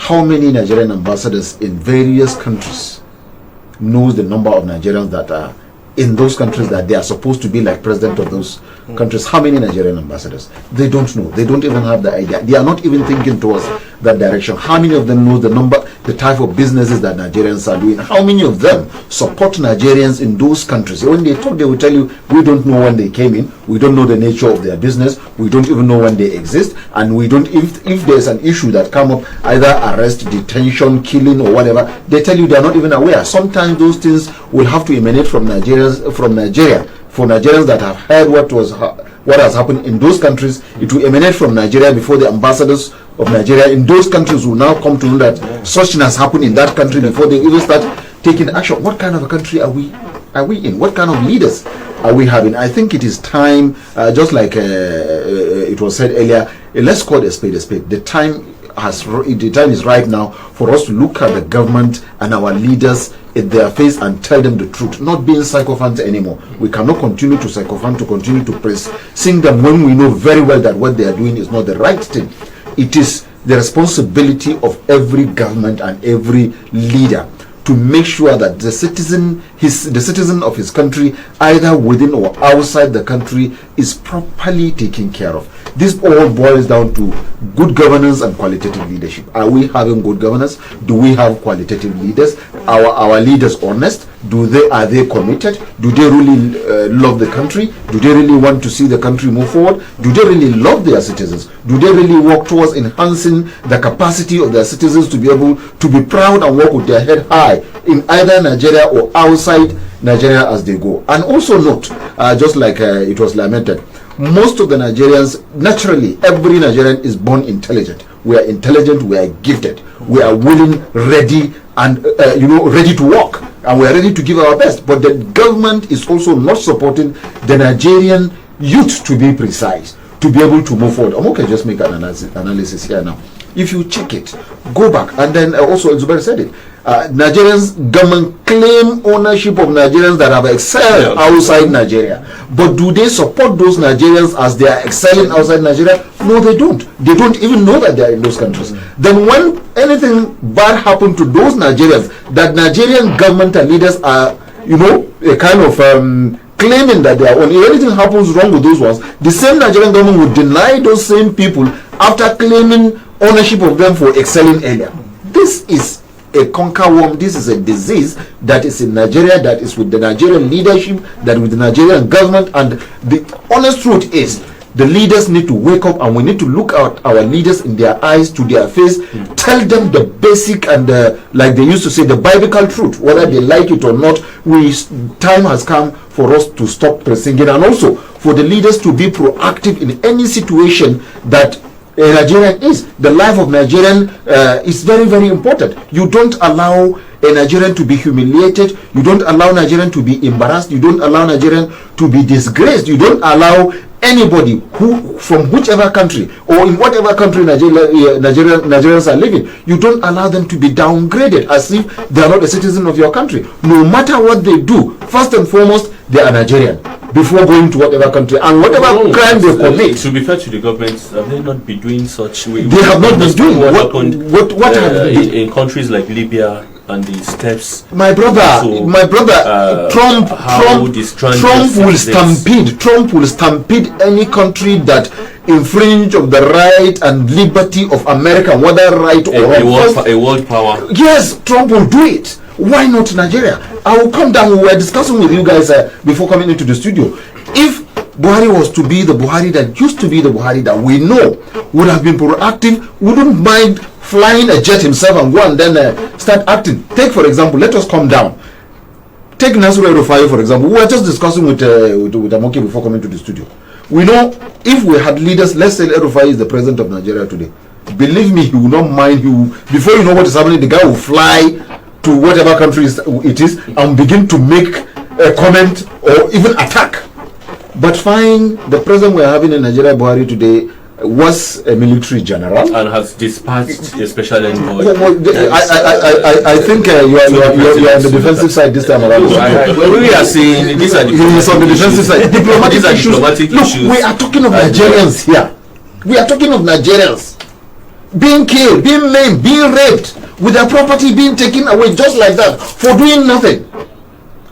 how many Nigerian ambassadors in various countries knows the number of Nigerians that are in those countries that they are supposed to be like president of those countries? How many Nigerian ambassadors? They don't know. They don't even have the idea. They are not even thinking towards that direction. How many of them know the number, the type of businesses that Nigerians are doing? How many of them support Nigerians in those countries? When they talk, they will tell you, we don't know when they came in, we don't know the nature of their business, we don't even know when they exist, and we don't, if there's an issue that come up, either arrest, detention, killing, or whatever, they tell you they are not even aware. Sometimes those things will have to emanate from Nigeria. For Nigerians that have heard what has happened in those countries, it will emanate from Nigeria before the ambassadors of Nigeria in those countries will now come to know that such thing has happened in that country before they even start taking action. What kind of a country are we in? What kind of leaders are we having? I think it is time, just like it was said earlier, let's call a spade a spade. The time is right now for us to look at the government and our leaders in their face and tell them the truth, not being sycophants anymore. We cannot continue to sycophant, to continue to sing them when we know very well that what they are doing is not the right thing. It is the responsibility of every government and every leader to make sure that the citizen of his country, either within or outside the country, is properly taken care of. This all boils down to good governance and qualitative leadership. Are we having good governance? Do we have qualitative leaders? Are our leaders honest? Are they committed? Do they really love the country? Do they really want to see the country move forward? Do they really love their citizens? Do they really work towards enhancing the capacity of their citizens to be able to be proud and walk with their head high in either Nigeria or outside Nigeria as they go? And also note, just like it was lamented, most of the Nigerians, naturally, every Nigerian is born intelligent. We are intelligent, we are gifted, we are willing, ready, and ready to work, and we are ready to give our best. But the government is also not supporting the Nigerian youth, to be precise, to be able to move forward. I'm okay, just make an analysis here now. If you check it, go back, and then also Zubair said it. Nigerians, government claim ownership of Nigerians that have excelled outside Nigeria, but do they support those Nigerians as they are excelling outside Nigeria? No, they don't. They don't even know that they are in those countries. Then when anything bad happened to those Nigerians, that Nigerian government and leaders are, a kind of claiming that they are on. If anything happens wrong with those ones, the same Nigerian government would deny those same people after claiming ownership of them for excelling earlier. This is a conquerworm. This is a disease that is in Nigeria, that is with the Nigerian leadership, that with the Nigerian government. And the honest truth is, the leaders need to wake up, and we need to look at our leaders in their eyes, to their face, tell them the basic and like they used to say, the biblical truth, whether they like it or not. Time has come for us to stop singing, and also for the leaders to be proactive in any situation that a Nigerian is. The life of Nigerian is very, very important. You don't allow a Nigerian to be humiliated. You don't allow Nigerian to be embarrassed. You don't allow Nigerian to be disgraced. You don't allow anybody who, from whichever country or in whatever country Nigerians are living, you don't allow them to be downgraded as if they are not a citizen of your country. No matter what they do, first and foremost, they are Nigerian before going to whatever country, and whatever crime they commit. To be fair to the government, have they not been doing such? They have not been doing what happened in countries like Libya and the steps. My brother, Trump will stampede any country that infringe of the right and liberty of America, whether right or wrong. A world power. Yes, Trump will do it. Why not Nigeria? I will come down. We were discussing with you guys before coming into the studio. If Buhari was to be the Buhari that used to be the Buhari that we know, would have been proactive, wouldn't mind flying a jet himself and go and then start acting. Take, for example, let us come down. Take Nasiru El-Rufai, for example. We were just discussing with Amoki before coming to the studio. We know if we had leaders, let's say El-Rufai is the president of Nigeria today. Believe me, he will not mind. Before you know what is happening, the guy will fly to whatever country it is and begin to make a comment or even attack. But fine, the president we are having in Nigeria, Buhari, today was a military general and has dispatched a special envoy. I think you are on the defensive side this time around. We are saying these are on the defensive side. Diplomatic issues. Look, we are talking of Nigerians here. We are talking of Nigerians. being killed, being maimed, being raped, with their property being taken away just like that for doing nothing.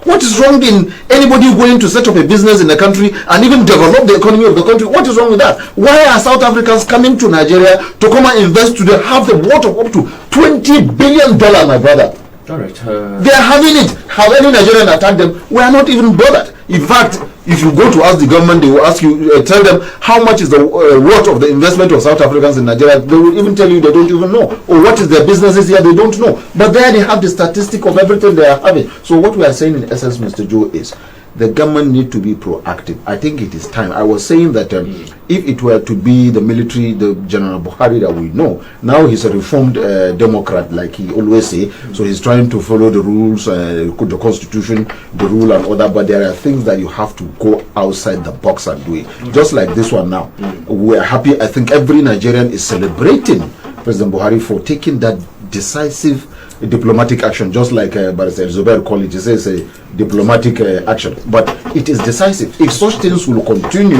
What is wrong in anybody going to set up a business in the country and even develop the economy of the country? What is wrong with that? Why are South Africans coming to Nigeria to come and invest today, have the worth of up to $20 billion, my brother? All right. They are having it. Have any Nigerian attacked them? We are not even bothered. In fact, if you go to ask the government, they will ask you, tell them how much is the worth of the investment of South Africans in Nigeria. They will even tell you they don't even know. Or what is their businesses here, they don't know. But there they have the statistic of everything they are having. So what we are saying in essence, Mr. Joe, is the government need to be proactive. I think it is time. I was saying that if it were to be the military, the General Buhari that we know, now he's a reformed Democrat, like he always say. So he's trying to follow the rules, the constitution, the rule and all that. But there are things that you have to go outside the box and do it. Just like this one now. We are happy. I think every Nigerian is celebrating President Buhari for taking that decisive diplomatic action, just like Barrister Zubair called it. He says a diplomatic action, but it is decisive. If such things will continue,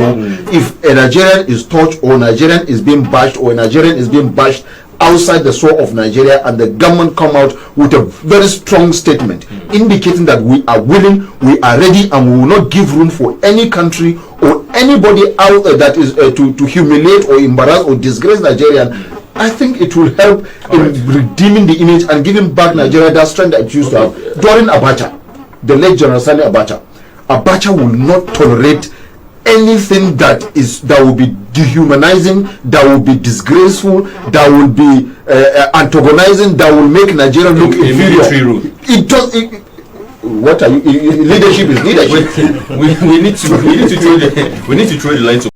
if a Nigerian is touched, or Nigerian is being bashed, or a Nigerian is being bashed outside the shore of Nigeria, and the government come out with a very strong statement indicating that we are willing, we are ready, and we will not give room for any country or anybody out there that is to humiliate or embarrass or disgrace Nigerian, I think it will help in redeeming the image and giving back Nigeria that strength that it used to have. During Abacha, the late General Sani Abacha, Abacha will not tolerate anything that will be dehumanizing, that will be disgraceful, that will be antagonizing, that will make Nigeria look inferior. It does. What are you? Leadership is leadership. We need to throw the line to